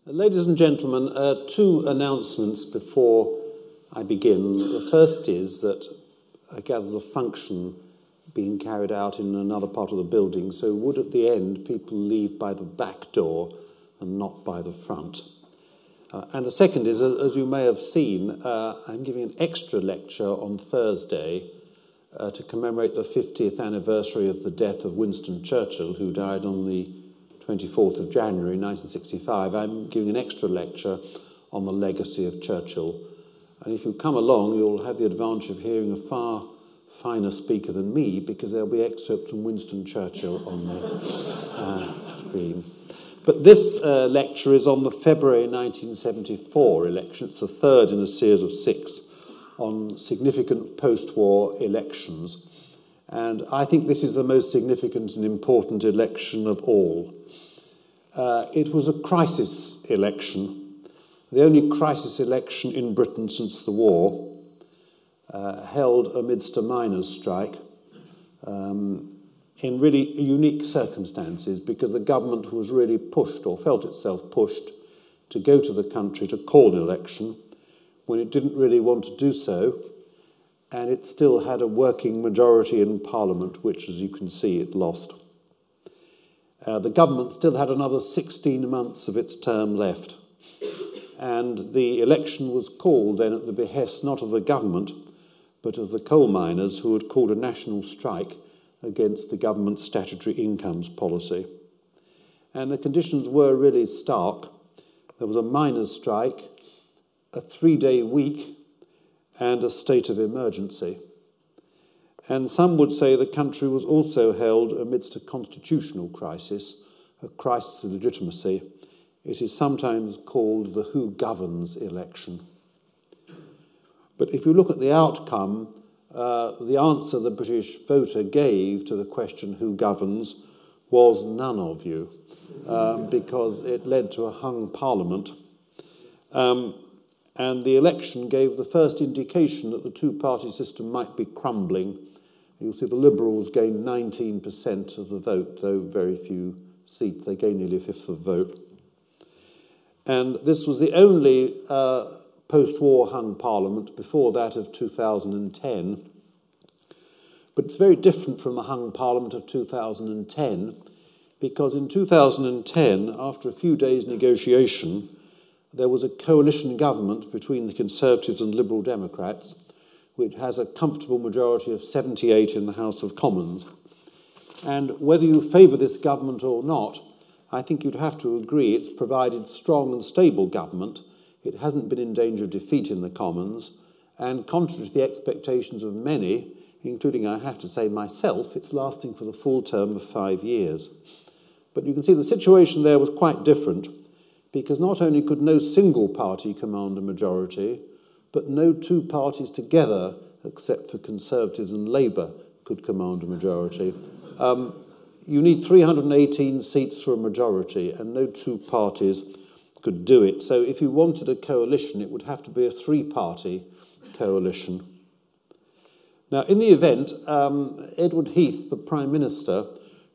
Ladies and gentlemen, two announcements before I begin. The first is that I gather there's a function being carried out in another part of the building, so would at the end people leave by the back door and not by the front. And the second is, as you may have seen, I'm giving an extra lecture on Thursday to commemorate the 50th anniversary of the death of Winston Churchill, who died on the 24th of January 1965. I'm giving an extra lecture on the legacy of Churchill. And if you come along, you'll have the advantage of hearing a far finer speaker than me, because there'll be excerpts from Winston Churchill on the screen. But this lecture is on the February 1974 election. It's the third in a series of 6 on significant post-war elections. And I think this is the most significant and important election of all. It was a crisis election, the only crisis election in Britain since the war, held amidst a miners' strike, in really unique circumstances, because the government was really pushed, or felt itself pushed, to go to the country to call an election when it didn't really want to do so, and it still had a working majority in Parliament, which, as you can see, it lost. The government still had another 16 months of its term left, and the election was called then at the behest not of the government, but of the coal miners, who had called a national strike against the government's statutory incomes policy. And the conditions were really stark. There was a miners' strike, a 3-day week, and a state of emergency. And some would say the country was also held amidst a constitutional crisis, a crisis of legitimacy. It is sometimes called the who governs election. But if you look at the outcome, the answer the British voter gave to the question who governs was none of you, because it led to a hung parliament. And the election gave the first indication that the two-party system might be crumbling. You'll see the Liberals gained 19% of the vote, though very few seats. They gained nearly a fifth of the vote. And this was the only post-war hung parliament before that of 2010. But it's very different from the hung parliament of 2010, because in 2010, after a few days' negotiation, there was a coalition government between the Conservatives and Liberal Democrats, which has a comfortable majority of 78 in the House of Commons. And whether you favour this government or not, I think you'd have to agree it's provided strong and stable government. It hasn't been in danger of defeat in the Commons, and contrary to the expectations of many, including, I have to say, myself, it's lasting for the full term of 5 years. But you can see the situation there was quite different, because not only could no single party command a majority, but no two parties together, except for Conservatives and Labour, could command a majority. You need 318 seats for a majority, and no two parties could do it. So if you wanted a coalition, it would have to be a 3-party coalition. Now, in the event, Edward Heath, the Prime Minister,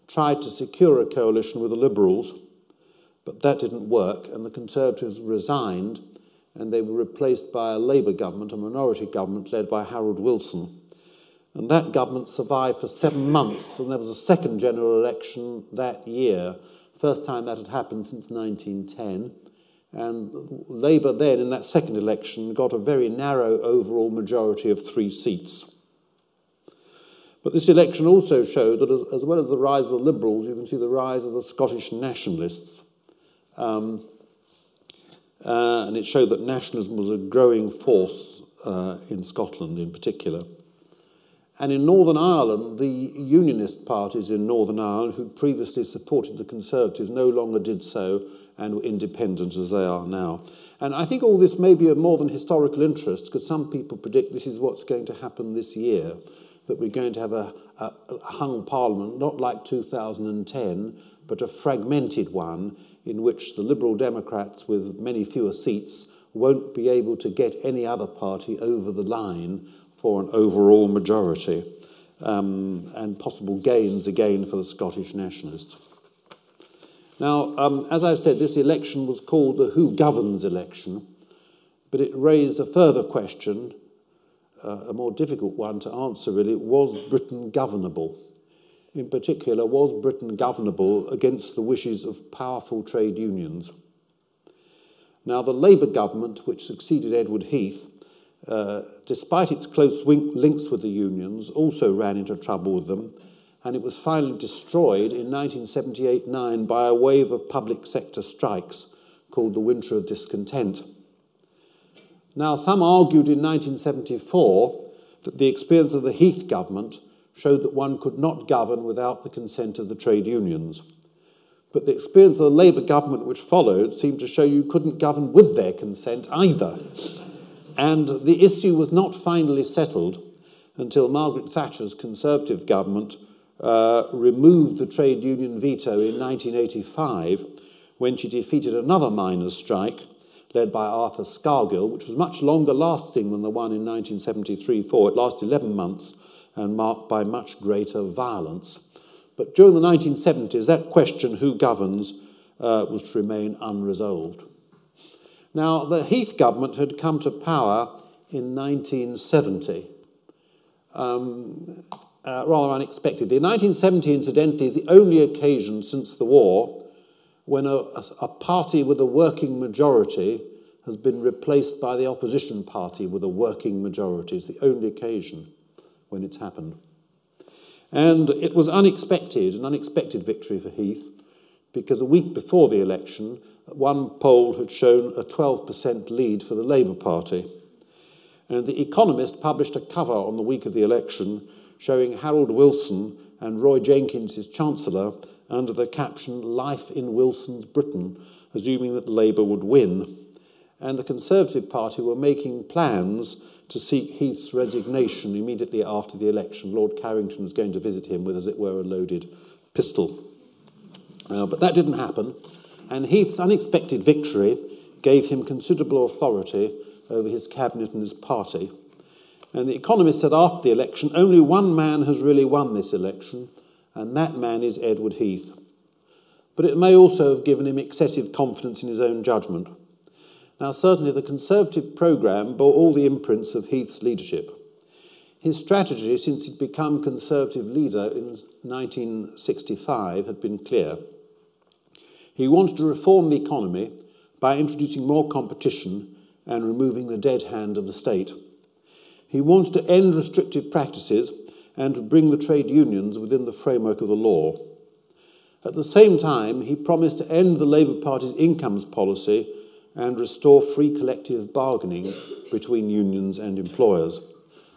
tried to secure a coalition with the Liberals, but that didn't work, and the Conservatives resigned, and they were replaced by a Labour government, a minority government led by Harold Wilson. And that government survived for 7 months, and there was a second general election that year, first time that had happened since 1910. And Labour then, in that second election, got a very narrow overall majority of 3 seats. But this election also showed that as well as the rise of the Liberals, you can see the rise of the Scottish nationalists. And it showed that nationalism was a growing force in Scotland in particular. And in Northern Ireland, the Unionist parties in Northern Ireland, who previously supported the Conservatives, no longer did so and were independent as they are now. And I think all this may be of more than historical interest, because some people predict this is what's going to happen this year, that we're going to have a hung parliament, not like 2010, but a fragmented one, in which the Liberal Democrats, with many fewer seats, won't be able to get any other party over the line for an overall majority, and possible gains again for the Scottish nationalists. Now, as I've said, this election was called the Who Governs election, but it raised a further question, a more difficult one to answer really. Was Britain governable? In particular, was Britain governable against the wishes of powerful trade unions? Now, the Labour government, which succeeded Edward Heath, despite its close links with the unions, also ran into trouble with them, and it was finally destroyed in 1978-9 by a wave of public sector strikes called the Winter of Discontent. Now, some argued in 1974 that the experience of the Heath government showed that one could not govern without the consent of the trade unions. But the experience of the Labour government which followed seemed to show you couldn't govern with their consent either. And the issue was not finally settled until Margaret Thatcher's Conservative government removed the trade union veto in 1985 when she defeated another miners' strike led by Arthur Scargill, which was much longer lasting than the one in 1973-4. It lasted 11 months and marked by much greater violence. But during the 1970s, that question, who governs, was to remain unresolved. Now, the Heath government had come to power in 1970. Rather unexpectedly. 1970, incidentally, is the only occasion since the war when a party with a working majority has been replaced by the opposition party with a working majority. It's the only occasion when it's happened. And it was unexpected, an unexpected victory for Heath, because a week before the election, one poll had shown a 12% lead for the Labour Party. And The Economist published a cover on the week of the election showing Harold Wilson and Roy Jenkins, his Chancellor, under the caption, "Life in Wilson's Britain," assuming that Labour would win. And the Conservative Party were making plans to seek Heath's resignation immediately after the election. Lord Carrington was going to visit him with, as it were, a loaded pistol. But that didn't happen, and Heath's unexpected victory gave him considerable authority over his cabinet and his party. And The Economist said after the election, only one man has really won this election, and that man is Edward Heath. But it may also have given him excessive confidence in his own judgment. Now, certainly the Conservative programme bore all the imprints of Heath's leadership. His strategy since he'd become Conservative leader in 1965 had been clear. He wanted to reform the economy by introducing more competition and removing the dead hand of the state. He wanted to end restrictive practices and to bring the trade unions within the framework of the law. At the same time, he promised to end the Labour Party's incomes policy and restore free collective bargaining between unions and employers.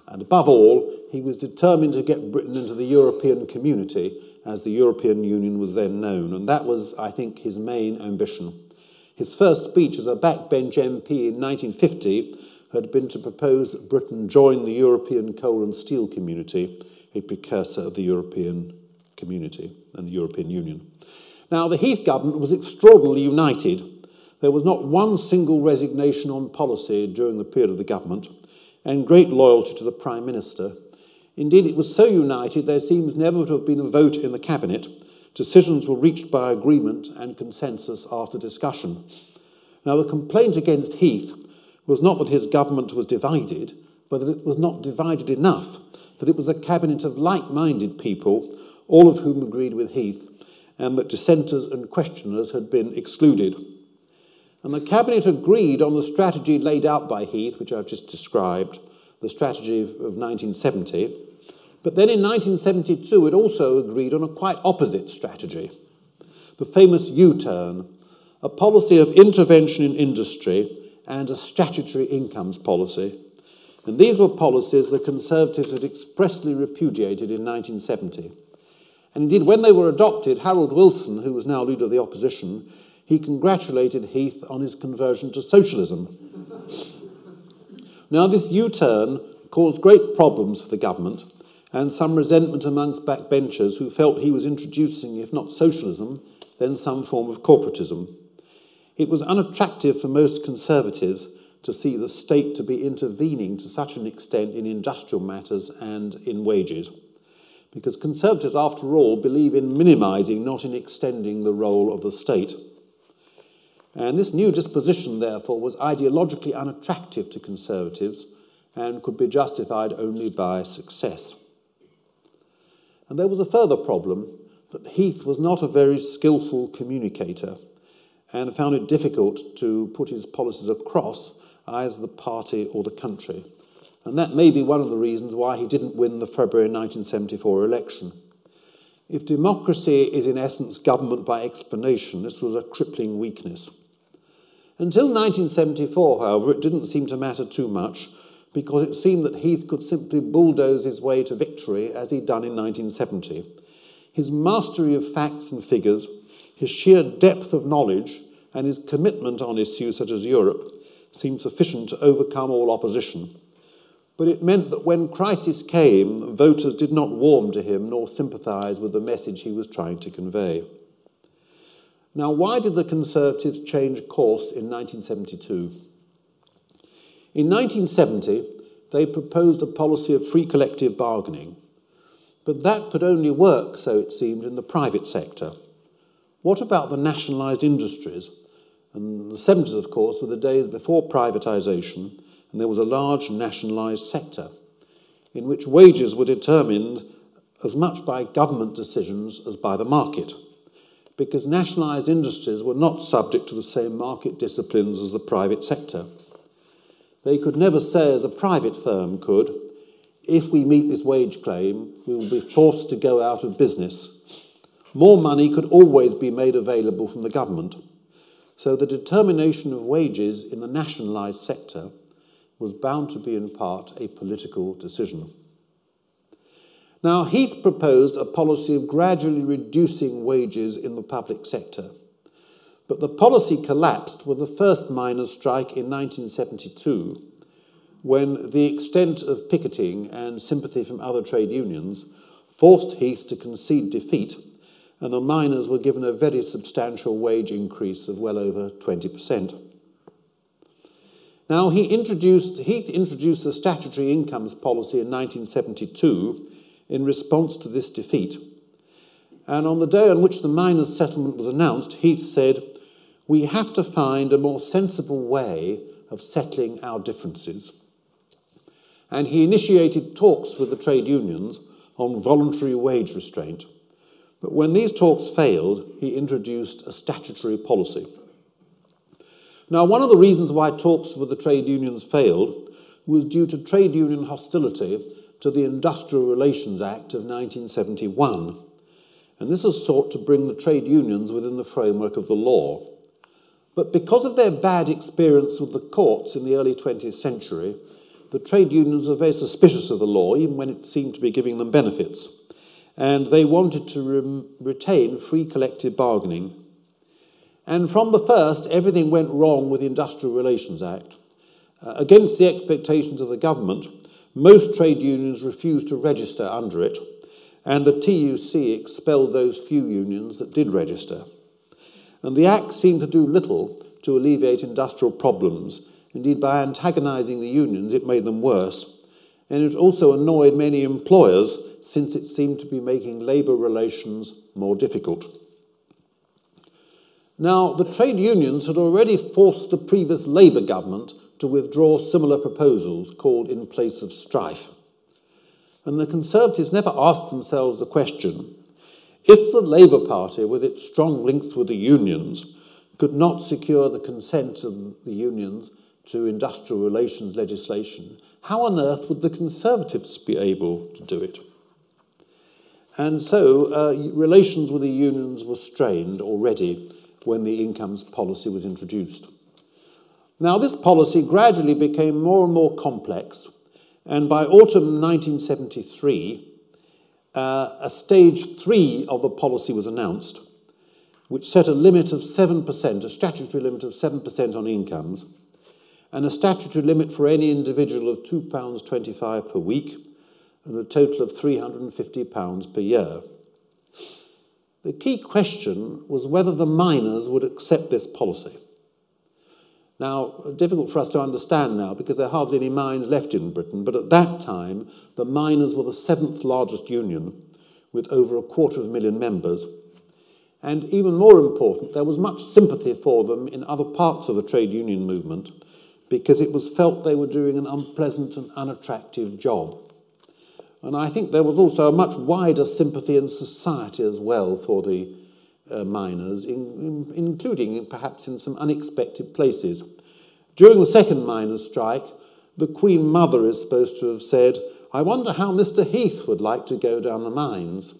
And above all, he was determined to get Britain into the European community, as the European Union was then known. And that was, I think, his main ambition. His first speech as a backbench MP in 1950 had been to propose that Britain join the European coal and steel community, a precursor of the European community and the European Union. Now, the Heath government was extraordinarily united. There was not one single resignation on policy during the period of the government, and great loyalty to the Prime Minister. Indeed, it was so united there seems never to have been a vote in the Cabinet. Decisions were reached by agreement and consensus after discussion. Now, the complaint against Heath was not that his government was divided, but that it was not divided enough, that it was a cabinet of like-minded people, all of whom agreed with Heath, and that dissenters and questioners had been excluded. And the cabinet agreed on the strategy laid out by Heath, which I've just described, the strategy of 1970. But then in 1972, it also agreed on a quite opposite strategy, the famous U-turn, a policy of intervention in industry and a statutory incomes policy. And these were policies the Conservatives had expressly repudiated in 1970. And indeed, when they were adopted, Harold Wilson, who was now leader of the opposition, he congratulated Heath on his conversion to socialism. Now, this U-turn caused great problems for the government and some resentment amongst backbenchers who felt he was introducing, if not socialism, then some form of corporatism. It was unattractive for most Conservatives to see the state to be intervening to such an extent in industrial matters and in wages. because Conservatives, after all, believe in minimising, not in extending the role of the state. And this new disposition, therefore, was ideologically unattractive to Conservatives and could be justified only by success. And there was a further problem, that Heath was not a very skillful communicator and found it difficult to put his policies across either the party or the country. And that may be one of the reasons why he didn't win the February 1974 election. If democracy is in essence government by explanation, this was a crippling weakness. Until 1974, however, it didn't seem to matter too much, because it seemed that Heath could simply bulldoze his way to victory as he'd done in 1970. His mastery of facts and figures, his sheer depth of knowledge, and his commitment on issues such as Europe seemed sufficient to overcome all opposition. But it meant that when crisis came, voters did not warm to him nor sympathise with the message he was trying to convey. Now, why did the Conservatives change course in 1972? In 1970, they proposed a policy of free collective bargaining, but that could only work, so it seemed, in the private sector. What about the nationalised industries? And the 70s, of course, were the days before privatisation, and there was a large nationalised sector in which wages were determined as much by government decisions as by the market, because nationalised industries were not subject to the same market disciplines as the private sector. They could never say, as a private firm could, if we meet this wage claim, we will be forced to go out of business. More money could always be made available from the government. So the determination of wages in the nationalised sector was bound to be in part a political decision. Now, Heath proposed a policy of gradually reducing wages in the public sector. But the policy collapsed with the first miners' strike in 1972, when the extent of picketing and sympathy from other trade unions forced Heath to concede defeat, and the miners were given a very substantial wage increase of well over 20%. Now, Heath introduced the statutory incomes policy in 1972 in response to this defeat. And on the day on which the miners' settlement was announced, Heath said, "We have to find a more sensible way of settling our differences." And he initiated talks with the trade unions on voluntary wage restraint. But when these talks failed, he introduced a statutory policy. Now, one of the reasons why talks with the trade unions failed was due to trade union hostility to the Industrial Relations Act of 1971. And this was sought to bring the trade unions within the framework of the law. But because of their bad experience with the courts in the early 20th century, the trade unions were very suspicious of the law, even when it seemed to be giving them benefits. And they wanted to retain free collective bargaining. And from the first, everything went wrong with the Industrial Relations Act. Against the expectations of the government, most trade unions refused to register under it, and the TUC expelled those few unions that did register. And the Act seemed to do little to alleviate industrial problems. Indeed, by antagonising the unions, it made them worse. And it also annoyed many employers, since it seemed to be making labour relations more difficult. Now, the trade unions had already forced the previous Labour government to withdraw similar proposals called In Place of Strife. And the Conservatives never asked themselves the question, if the Labour Party, with its strong links with the unions, could not secure the consent of the unions to industrial relations legislation, how on earth would the Conservatives be able to do it? And so relations with the unions were strained already when the incomes policy was introduced. Now, this policy gradually became more and more complex, and by autumn 1973, a stage 3 of the policy was announced, which set a limit of 7%, a statutory limit of 7% on incomes, and a statutory limit for any individual of £2.25 per week, and a total of £350 per year. The key question was whether the miners would accept this policy. Now, difficult for us to understand now because there are hardly any mines left in Britain, but at that time, the miners were the 7th largest union, with over 250,000 members. And even more important, there was much sympathy for them in other parts of the trade union movement because it was felt they were doing an unpleasant and unattractive job. And I think there was also a much wider sympathy in society as well for the miners, including perhaps in some unexpected places. During the second miners' strike, the Queen Mother is supposed to have said, "I wonder how Mr. Heath would like to go down the mines."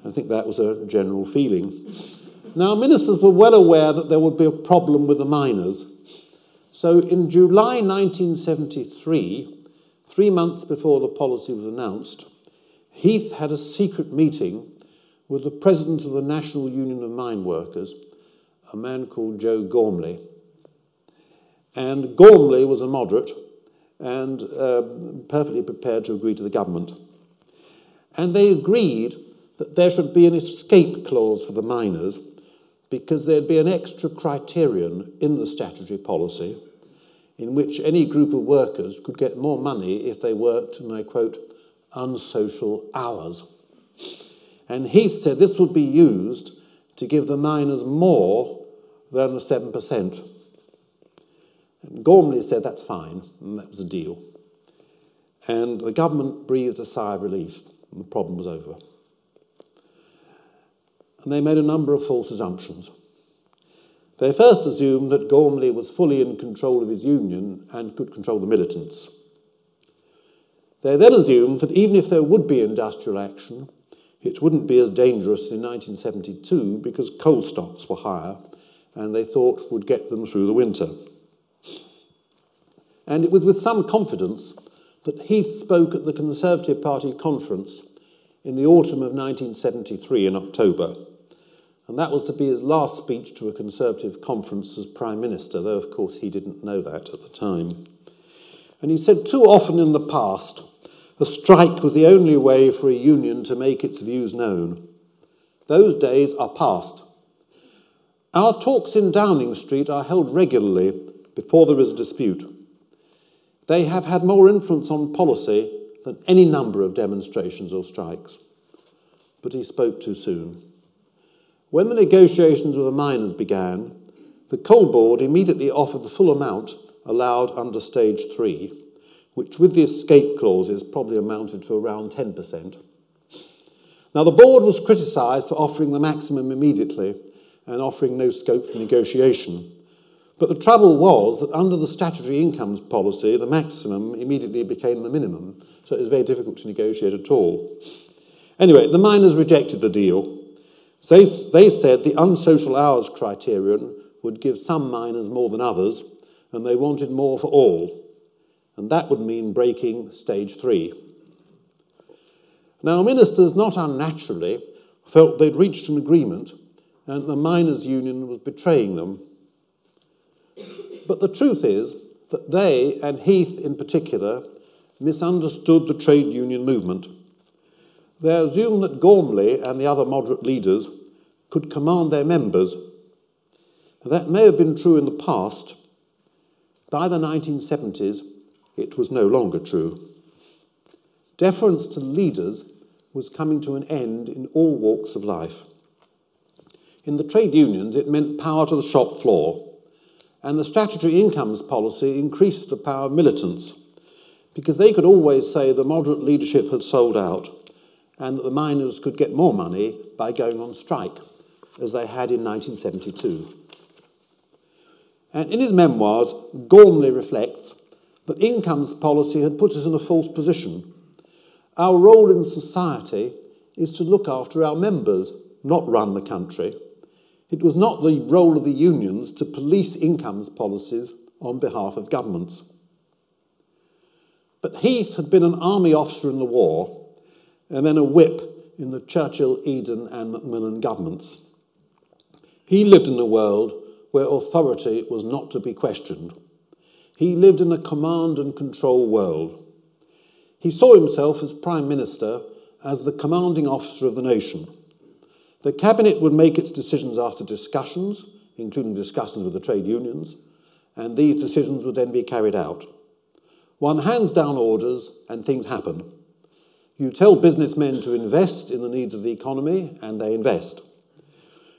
I think that was a general feeling. Now, ministers were well aware that there would be a problem with the miners. So in July 1973, 3 months before the policy was announced, Heath had a secret meeting with the president of the National Union of Mine Workers, a man called Joe Gormley. And Gormley was a moderate and perfectly prepared to agree to the government. And they agreed that there should be an escape clause for the miners because there'd be an extra criterion in the statutory policy in which any group of workers could get more money if they worked, and I quote, unsocial hours. And Heath said this would be used to give the miners more than the 7%. And Gormley said that's fine, and that was a deal. And the government breathed a sigh of relief, and the problem was over. And they made a number of false assumptions. They first assumed that Gormley was fully in control of his union and could control the militants. They then assumed that even if there would be industrial action, it wouldn't be as dangerous in 1972 because coal stocks were higher and they thought would get them through the winter. And it was with some confidence that Heath spoke at the Conservative Party conference in the autumn of 1973 in October. And that was to be his last speech to a Conservative conference as Prime Minister, though of course he didn't know that at the time. And he said, too often in the past, a strike was the only way for a union to make its views known. Those days are past. Our talks in Downing Street are held regularly before there is a dispute. They have had more influence on policy than any number of demonstrations or strikes. But he spoke too soon. When the negotiations with the miners began, the Coal Board immediately offered the full amount allowed under Stage 3, which with the escape clauses probably amounted to around 10%. Now, the board was criticised for offering the maximum immediately and offering no scope for negotiation. But the trouble was that under the statutory incomes policy, the maximum immediately became the minimum, so it was very difficult to negotiate at all. Anyway, the miners rejected the deal. They said the unsocial hours criterion would give some miners more than others, and they wanted more for all. And that would mean breaking Stage 3. Now, ministers, not unnaturally, felt they'd reached an agreement and the miners' union was betraying them. But the truth is that they, and Heath in particular, misunderstood the trade union movement. They assumed that Gormley and the other moderate leaders could command their members. That may have been true in the past. By the 1970s, it was no longer true. Deference to leaders was coming to an end in all walks of life. In the trade unions, it meant power to the shop floor, and the statutory incomes policy increased the power of militants, because they could always say the moderate leadership had sold out, and that the miners could get more money by going on strike, as they had in 1972. And in his memoirs, Gormley reflects that incomes policy had put us in a false position. Our role in society is to look after our members, not run the country. It was not the role of the unions to police incomes policies on behalf of governments. But Heath had been an army officer in the war, and then a whip in the Churchill, Eden and Macmillan governments. He lived in a world where authority was not to be questioned. He lived in a command and control world. He saw himself as Prime Minister as the commanding officer of the nation. The Cabinet would make its decisions after discussions, including discussions with the trade unions, and these decisions would then be carried out. One hands down orders and things happen. You tell businessmen to invest in the needs of the economy, and they invest.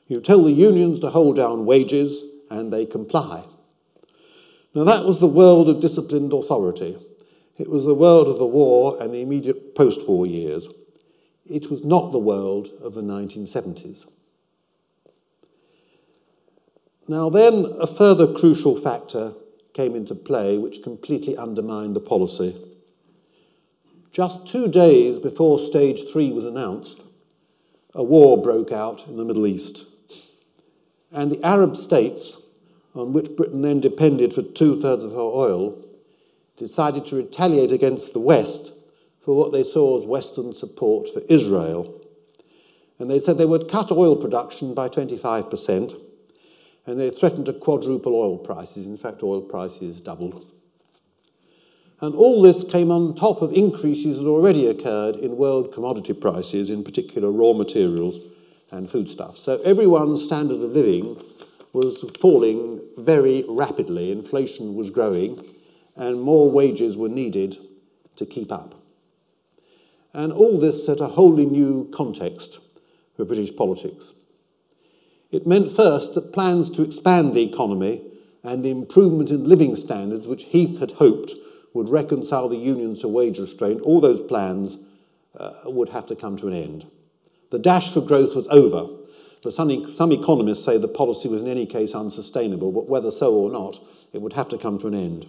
You tell the unions to hold down wages, and they comply. Now that was the world of disciplined authority. It was the world of the war and the immediate post-war years. It was not the world of the 1970s. Now then, a further crucial factor came into play which completely undermined the policy. Just 2 days before Stage 3 was announced, a war broke out in the Middle East. And the Arab states, on which Britain then depended for 2/3 of her oil, decided to retaliate against the West for what they saw as Western support for Israel. And they said they would cut oil production by 25%, and they threatened to quadruple oil prices. In fact, oil prices doubled. And all this came on top of increases that already occurred in world commodity prices, in particular raw materials and foodstuffs. So everyone's standard of living was falling very rapidly. Inflation was growing, and more wages were needed to keep up. And all this set a wholly new context for British politics. It meant first that plans to expand the economy and the improvement in living standards, which Heath had hoped would reconcile the unions to wage restraint, all those plans would have to come to an end. The dash for growth was over. But some economists say the policy was in any case unsustainable, but whether so or not, it would have to come to an end.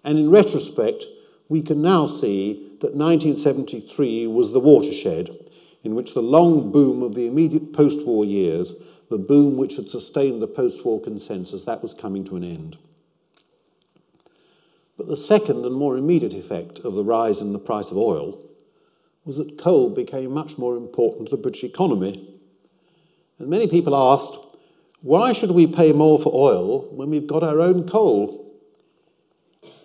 And in retrospect, we can now see that 1973 was the watershed in which the long boom of the immediate post-war years, the boom which had sustained the post-war consensus, that was coming to an end. But the second and more immediate effect of the rise in the price of oil was that coal became much more important to the British economy. And many people asked, why should we pay more for oil when we've got our own coal?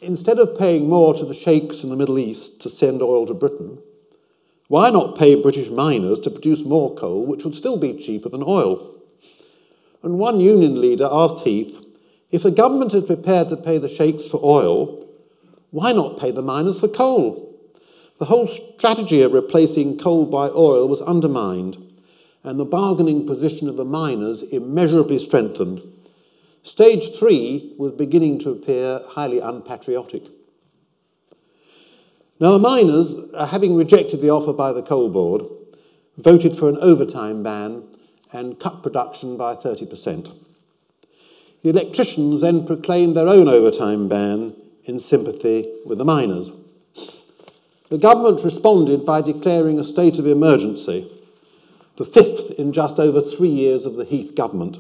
Instead of paying more to the sheikhs in the Middle East to send oil to Britain, why not pay British miners to produce more coal, which would still be cheaper than oil? And one union leader asked Heath, if the government is prepared to pay the sheikhs for oil, why not pay the miners for coal? The whole strategy of replacing coal by oil was undermined, and the bargaining position of the miners immeasurably strengthened. Stage 3 was beginning to appear highly unpatriotic. Now the miners, having rejected the offer by the Coal Board, voted for an overtime ban and cut production by 30%. The electricians then proclaimed their own overtime ban in sympathy with the miners. The government responded by declaring a state of emergency, the fifth in just over 3 years of the Heath government.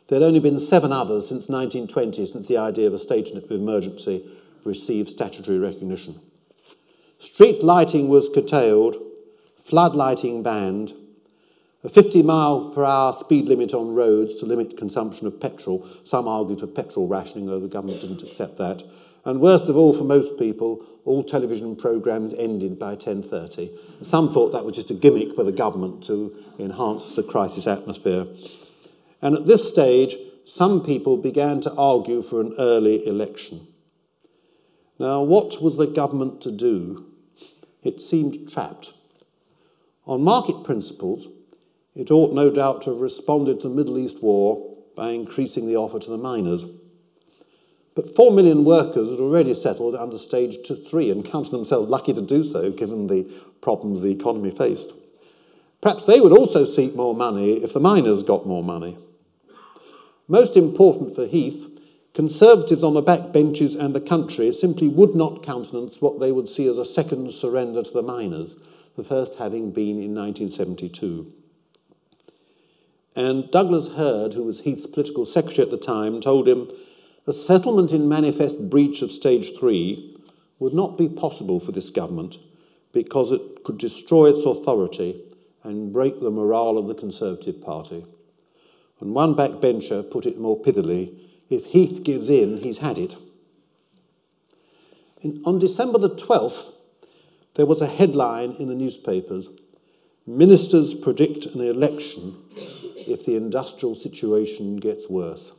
There had only been 7 others since 1920, since the idea of a state of emergency received statutory recognition. Street lighting was curtailed, flood lighting banned, a 50-mile-per-hour speed limit on roads to limit consumption of petrol. Some argued for petrol rationing, though the government didn't accept that. And worst of all for most people, all television programmes ended by 10:30. Some thought that was just a gimmick by the government to enhance the crisis atmosphere. And at this stage, some people began to argue for an early election. Now, what was the government to do? It seemed trapped. On market principles, it ought no doubt to have responded to the Middle East war by increasing the offer to the miners. But 4 million workers had already settled under Stage 3 and counted themselves lucky to do so, given the problems the economy faced. Perhaps they would also seek more money if the miners got more money. Most important for Heath, Conservatives on the backbenches and the country simply would not countenance what they would see as a second surrender to the miners, the first having been in 1972. And Douglas Hurd, who was Heath's political secretary at the time, told him a settlement in manifest breach of Stage 3 would not be possible for this government because it could destroy its authority and break the morale of the Conservative Party. And one backbencher put it more pithily, if Heath gives in, he's had it. On December the 12th, there was a headline in the newspapers, Ministers predict an election if the industrial situation gets worse.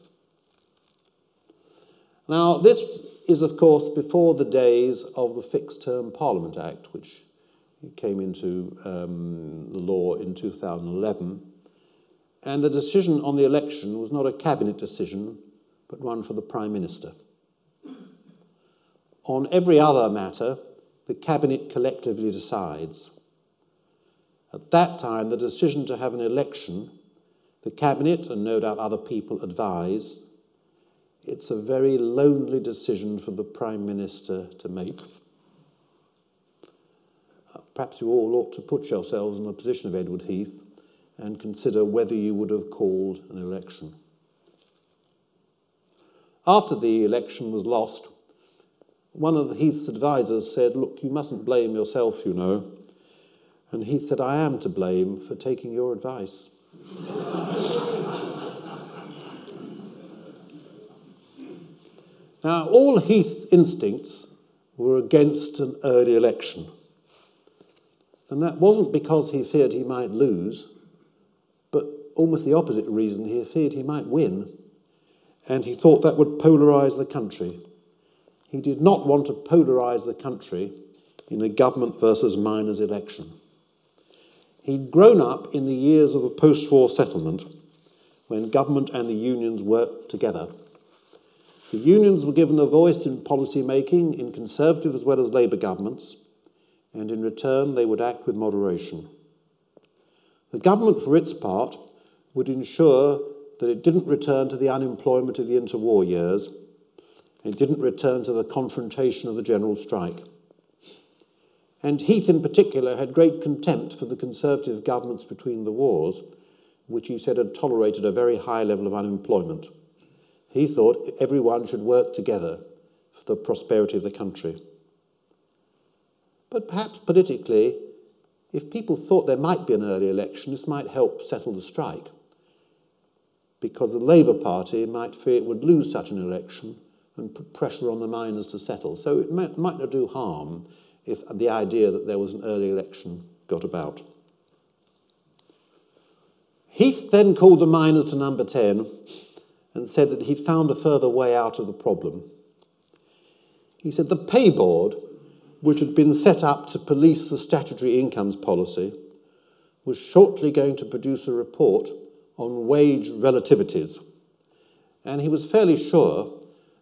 Now, this is, of course, before the days of the Fixed Term Parliament Act, which It came into the law in 2011. And the decision on the election was not a cabinet decision, but one for the Prime Minister. On every other matter, the cabinet collectively decides. At that time, the decision to have an election, the cabinet, and no doubt other people, advise. It's a very lonely decision for the Prime Minister to make. Perhaps you all ought to put yourselves in the position of Edward Heath and consider whether you would have called an election. After the election was lost, one of Heath's advisers said, "Look, you mustn't blame yourself, you know." And Heath said, "I am to blame for taking your advice." Now, all Heath's instincts were against an early election. And that wasn't because he feared he might lose, but almost the opposite reason. He feared he might win, and he thought that would polarise the country. He did not want to polarise the country in a government versus miners election. He'd grown up in the years of a post-war settlement when government and the unions worked together. The unions were given a voice in policy making in Conservative as well as Labour governments, and in return they would act with moderation. The government, for its part, would ensure that it didn't return to the unemployment of the interwar years. It didn't return to the confrontation of the general strike. And Heath in particular had great contempt for the Conservative governments between the wars, which he said had tolerated a very high level of unemployment. He thought everyone should work together for the prosperity of the country. But perhaps politically, if people thought there might be an early election, this might help settle the strike, because the Labour Party might fear it would lose such an election and put pressure on the miners to settle. So it might not do harm if the idea that there was an early election got about. Heath then called the miners to number 10 and said that he'd found a further way out of the problem. He said the pay board, which had been set up to police the statutory incomes policy, was shortly going to produce a report on wage relativities, and he was fairly sure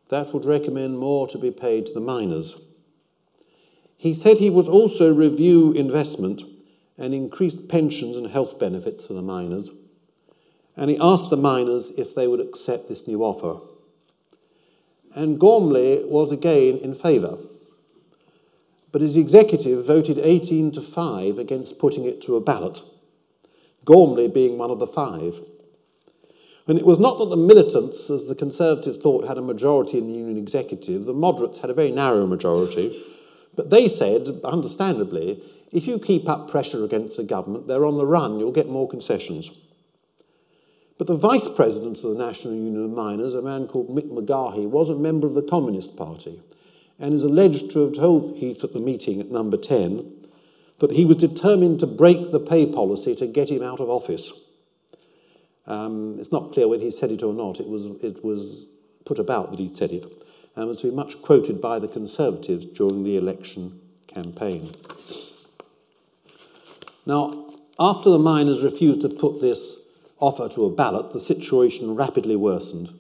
that would recommend more to be paid to the miners. He said he would also review investment and increased pensions and health benefits for the miners, and he asked the miners if they would accept this new offer. And Gormley was again in favour, but his executive voted 18-5 against putting it to a ballot, Gormley being one of the 5. And it was not that the militants, as the Conservatives thought, had a majority in the Union executive. The moderates had a very narrow majority, but they said, understandably, if you keep up pressure against the government, they're on the run, you'll get more concessions. But the vice president of the National Union of Miners, a man called Mick McGahey, was a member of the Communist Party and is alleged to have told Heath at the meeting at number 10 that he was determined to break the pay policy to get him out of office. It's not clear whether he said it or not. It was put about that he'd said it, and was to be much quoted by the Conservatives during the election campaign. Now, after the miners refused to put this offer to a ballot, the situation rapidly worsened.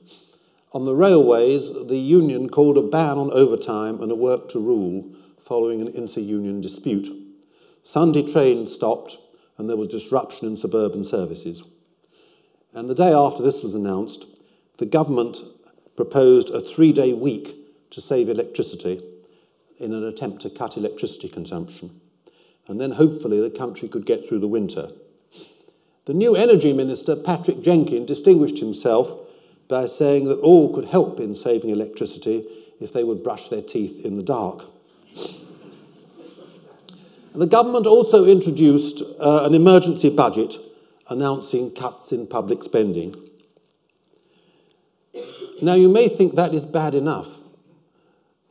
On the railways, the union called a ban on overtime and a work to rule following an inter-union dispute. Sunday trains stopped and there was disruption in suburban services. And the day after this was announced, the government proposed a 3-day week to save electricity in an attempt to cut electricity consumption. And then hopefully the country could get through the winter. The new Energy Minister, Patrick Jenkins, distinguished himself by saying that all could help in saving electricity if they would brush their teeth in the dark. The government also introduced an emergency budget announcing cuts in public spending. Now, you may think that is bad enough,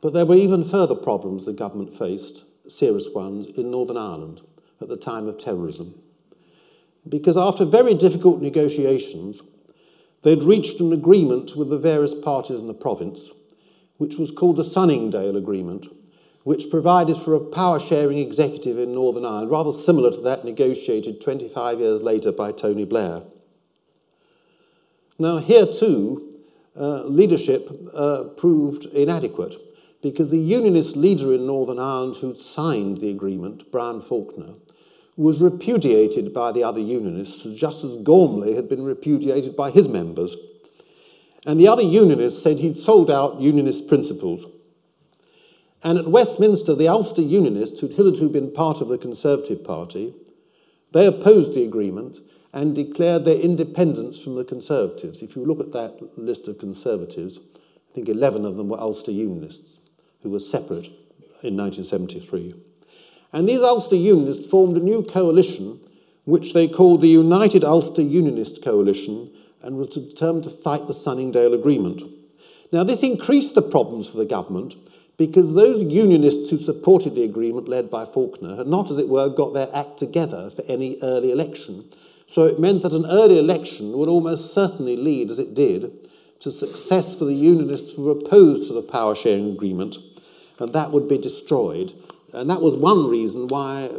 but there were even further problems the government faced, serious ones, in Northern Ireland at the time of terrorism. Because after very difficult negotiations, they'd reached an agreement with the various parties in the province, which was called the Sunningdale Agreement, which provided for a power-sharing executive in Northern Ireland, rather similar to that negotiated 25 years later by Tony Blair. Now, here too, leadership proved inadequate, because the Unionist leader in Northern Ireland who signed the agreement, Brian Faulkner, was repudiated by the other Unionists, just as Gormley had been repudiated by his members. And the other Unionists said he'd sold out Unionist principles. And at Westminster, the Ulster Unionists, who'd hitherto been part of the Conservative Party, they opposed the agreement and declared their independence from the Conservatives. If you look at that list of Conservatives, I think 11 of them were Ulster Unionists, who were separate in 1973. And these Ulster Unionists formed a new coalition, which they called the United Ulster Unionist Coalition, and was determined to fight the Sunningdale Agreement. Now, this increased the problems for the government, because those Unionists who supported the agreement led by Faulkner had not, as it were, got their act together for any early election. So it meant that an early election would almost certainly lead, as it did, to success for the Unionists who were opposed to the power-sharing agreement, and that would be destroyed. And that was one reason why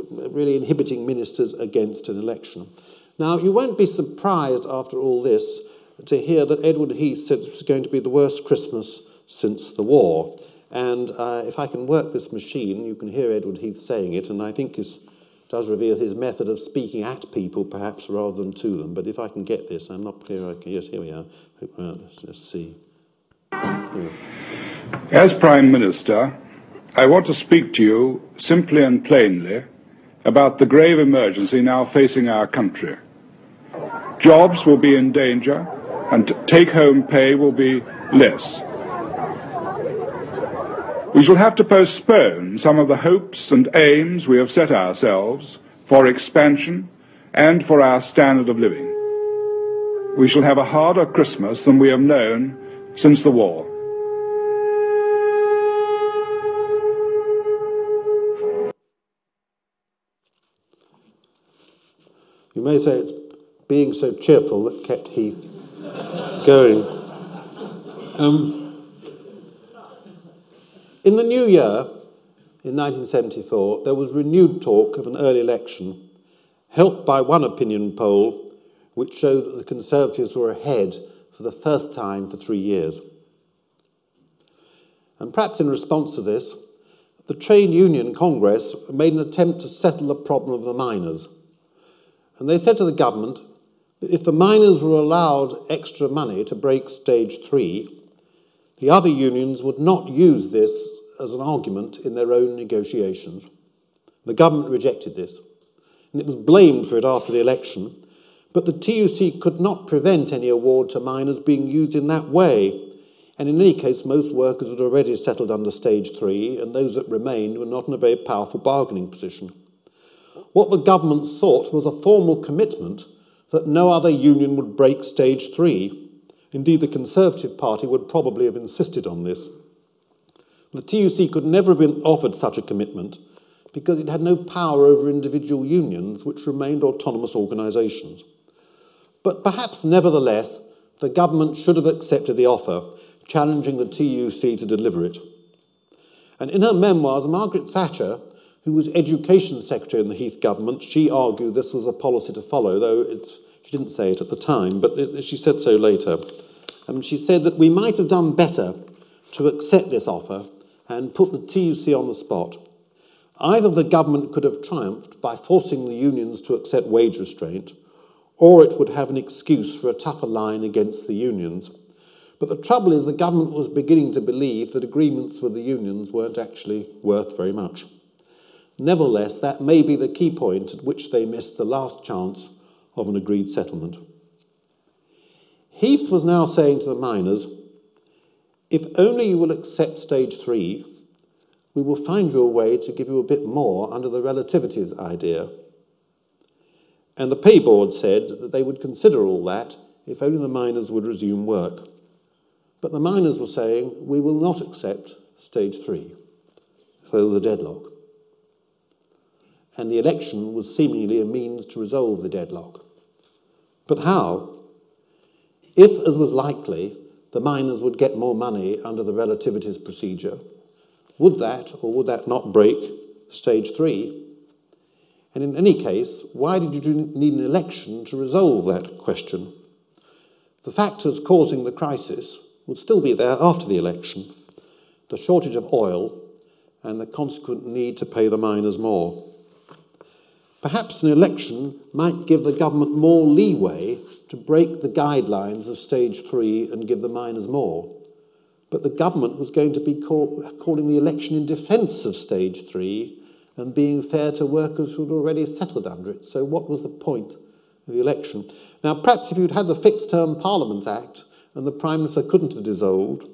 really inhibiting ministers against an election. Now, you won't be surprised after all this to hear that Edward Heath said it was going to be the worst Christmas since the war. And if I can work this machine, you can hear Edward Heath saying it, and I think this does reveal his method of speaking at people, perhaps, rather than to them. But if I can get this, I'm not clear. Okay, yes, here we are. Let's see. As Prime Minister, I want to speak to you simply and plainly about the grave emergency now facing our country. Jobs will be in danger, and take-home pay will be less. We shall have to postpone some of the hopes and aims we have set ourselves for expansion and for our standard of living. We shall have a harder Christmas than we have known since the war. You may say it's being so cheerful that kept Heath going. In the new year, in 1974, there was renewed talk of an early election, helped by one opinion poll which showed that the Conservatives were ahead for the first time for 3 years. And perhaps in response to this, the Trade Union Congress made an attempt to settle the problem of the miners. And they said to the government that if the miners were allowed extra money to break stage 3, the other unions would not use this as an argument in their own negotiations. The government rejected this, and it was blamed for it after the election, but the TUC could not prevent any award to miners being used in that way, and in any case most workers had already settled under stage 3, and those that remained were not in a very powerful bargaining position. What the government sought was a formal commitment that no other union would break stage 3. Indeed, the Conservative Party would probably have insisted on this. The TUC could never have been offered such a commitment because it had no power over individual unions, which remained autonomous organisations. But perhaps, nevertheless, the government should have accepted the offer, challenging the TUC to deliver it. And in her memoirs, Margaret Thatcher, who was Education Secretary in the Heath government, she argued this was a policy to follow, though she didn't say it at the time, but she said so later. She said that we might have done better to accept this offer and put the TUC on the spot. Either the government could have triumphed by forcing the unions to accept wage restraint, or it would have an excuse for a tougher line against the unions. But the trouble is the government was beginning to believe that agreements with the unions weren't actually worth very much. Nevertheless, that may be the key point at which they missed the last chance of an agreed settlement. Heath was now saying to the miners, if only you will accept stage 3, we will find you a way to give you a bit more under the relativities idea. And the pay board said that they would consider all that if only the miners would resume work. But the miners were saying, we will not accept stage 3. So the deadlock. And the election was seemingly a means to resolve the deadlock. But how? If, as was likely, the miners would get more money under the relativities procedure, Would that or would that not break stage 3? And in any case, why did you need an election to resolve that question? The factors causing the crisis would still be there after the election: the shortage of oil and the consequent need to pay the miners more. Perhaps an election might give the government more leeway to break the guidelines of stage 3 and give the miners more. But the government was going to be calling the election in defence of stage 3 and being fair to workers who had already settled under it. So what was the point of the election? Now, perhaps if you'd had the Fixed Term Parliament Act and the Prime Minister couldn't have dissolved,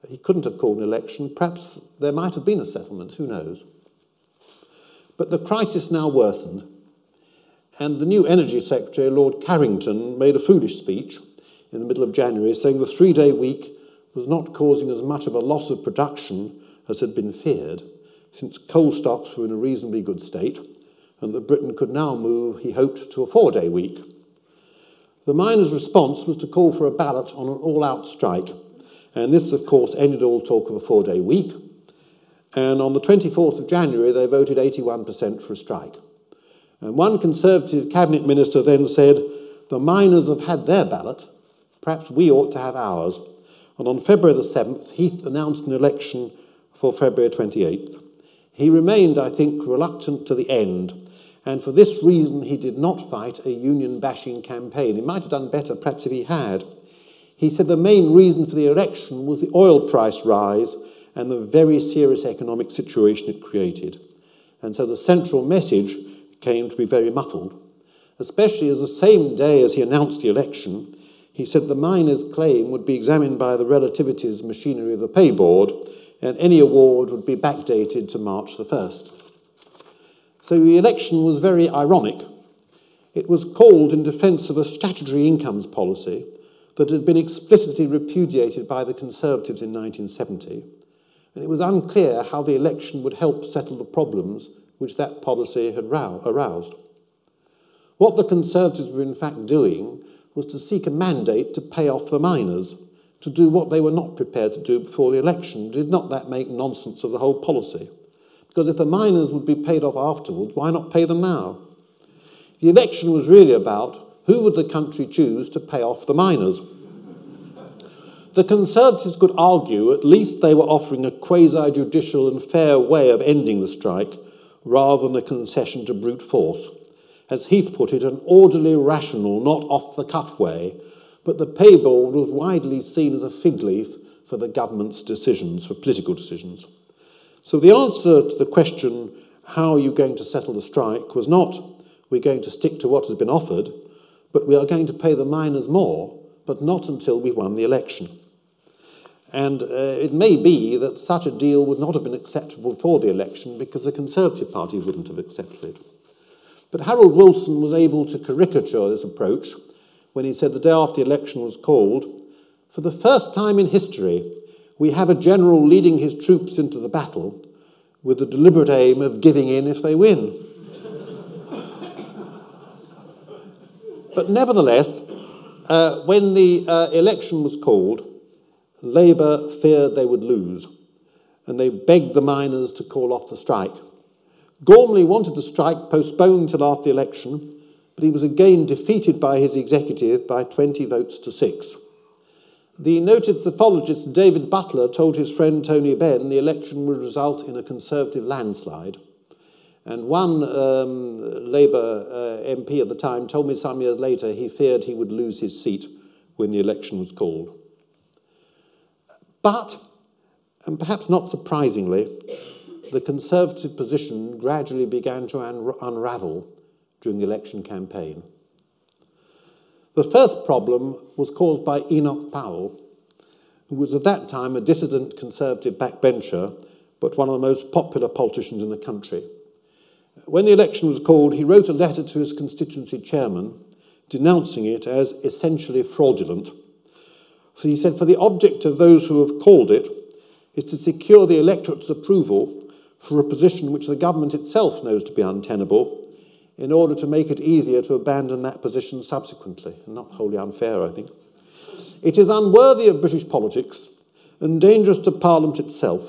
he couldn't have called an election, perhaps there might have been a settlement, who knows? But the crisis now worsened, and the new Energy Secretary, Lord Carrington, made a foolish speech in the middle of January saying the 3-day week was not causing as much of a loss of production as had been feared, since coal stocks were in a reasonably good state, and that Britain could now move, he hoped, to a 4-day week. The miners' response was to call for a ballot on an all-out strike, and this, of course, ended all talk of a 4-day week. And on the 24th of January, they voted 81% for a strike. And one Conservative cabinet minister then said, the miners have had their ballot, perhaps we ought to have ours. And on February the 7th, Heath announced an election for February 28th. He remained, I think, reluctant to the end, and for this reason he did not fight a union-bashing campaign. He might have done better perhaps if he had. He said the main reason for the election was the oil price rise and the very serious economic situation it created. And so the central message came to be very muffled, especially as the same day as he announced the election, he said the miners' claim would be examined by the relativities machinery of the pay board, and any award would be backdated to March the 1st. So the election was very ironic. It was called in defence of a statutory incomes policy that had been explicitly repudiated by the Conservatives in 1970, and it was unclear how the election would help settle the problems which that policy had aroused. What the Conservatives were in fact doing was to seek a mandate to pay off the miners, to do what they were not prepared to do before the election. Did not that make nonsense of the whole policy? Because if the miners would be paid off afterwards, why not pay them now? The election was really about who would the country choose to pay off the miners. The Conservatives could argue at least they were offering a quasi-judicial and fair way of ending the strike rather than a concession to brute force. As Heath put it, an orderly, rational, not off-the-cuff way, but the pay board was widely seen as a fig leaf for the government's decisions, for political decisions. So the answer to the question, how are you going to settle the strike, was not, we're going to stick to what has been offered, but we are going to pay the miners more, but not until we won the election. And it may be that such a deal would not have been acceptable before the election because the Conservative Party wouldn't have accepted it. But Harold Wilson was able to caricature this approach when he said the day after the election was called, for the first time in history, we have a general leading his troops into the battle with the deliberate aim of giving in if they win. But nevertheless, when the election was called, Labour feared they would lose, and they begged the miners to call off the strike. Gormley wanted the strike postponed until after the election, but he was again defeated by his executive by 20 votes to 6. The noted psephologist David Butler told his friend Tony Benn the election would result in a Conservative landslide. And one Labour MP at the time told me some years later he feared he would lose his seat when the election was called. But, and perhaps not surprisingly, the Conservative position gradually began to unravel during the election campaign. The first problem was caused by Enoch Powell, who was at that time a dissident Conservative backbencher, but one of the most popular politicians in the country. When the election was called, he wrote a letter to his constituency chairman denouncing it as essentially fraudulent. So he said, for the object of those who have called it is to secure the electorate's approval for a position which the government itself knows to be untenable in order to make it easier to abandon that position subsequently. Not wholly unfair, I think. It is unworthy of British politics and dangerous to Parliament itself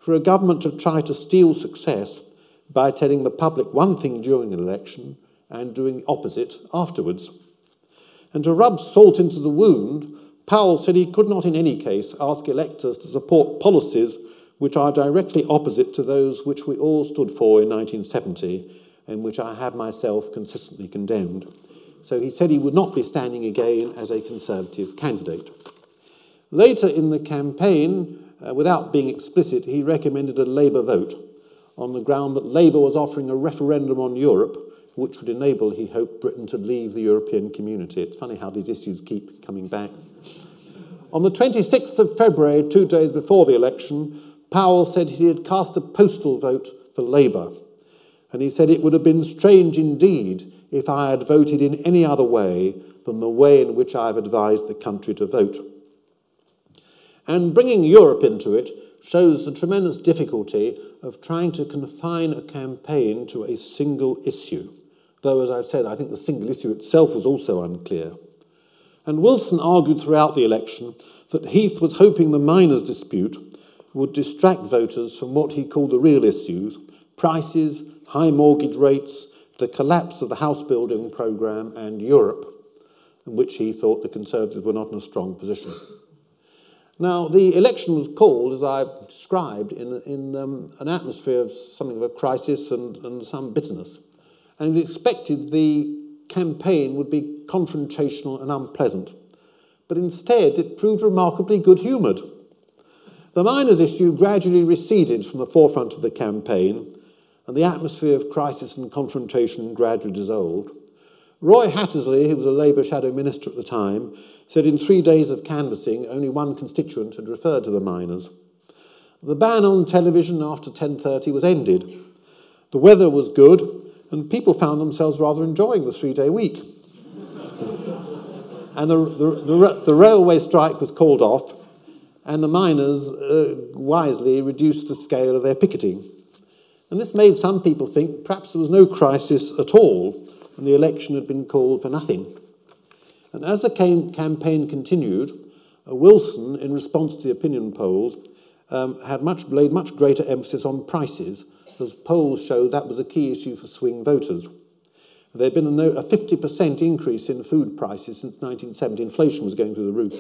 for a government to try to steal success by telling the public one thing during an election and doing the opposite afterwards. And to rub salt into the wound, Powell said he could not in any case ask electors to support policies which are directly opposite to those which we all stood for in 1970 and which I have myself consistently condemned. So he said he would not be standing again as a Conservative candidate. Later in the campaign, without being explicit, he recommended a Labour vote on the ground that Labour was offering a referendum on Europe which would enable, he hoped, Britain to leave the European community. It's funny how these issues keep coming back. On the 26th of February, 2 days before the election, Powell said he had cast a postal vote for Labour. And he said it would have been strange indeed if I had voted in any other way than the way in which I have advised the country to vote. And bringing Europe into it shows the tremendous difficulty of trying to confine a campaign to a single issue. Though, as I've said, I think the single issue itself was also unclear. And Wilson argued throughout the election that Heath was hoping the miners' dispute would distract voters from what he called the real issues: prices, high mortgage rates, the collapse of the house building programme, and Europe, in which he thought the Conservatives were not in a strong position. Now, the election was called, as I've described, in an atmosphere of something of a crisis and some bitterness. And it was expected the campaign would be confrontational and unpleasant. But instead, it proved remarkably good-humoured. The miners' issue gradually receded from the forefront of the campaign, and the atmosphere of crisis and confrontation gradually dissolved. Roy Hattersley, who was a Labour shadow minister at the time, said in 3 days of canvassing, only one constituent had referred to the miners. The ban on television after 10:30 was ended. The weather was good, and people found themselves rather enjoying the 3-day week. And the railway strike was called off, and the miners wisely reduced the scale of their picketing. And this made some people think perhaps there was no crisis at all, and the election had been called for nothing. And as the campaign continued, Wilson, in response to the opinion polls, had laid much greater emphasis on prices, as polls showed that was a key issue for swing voters. There had been a 50% increase in food prices since 1970. Inflation was going through the roof.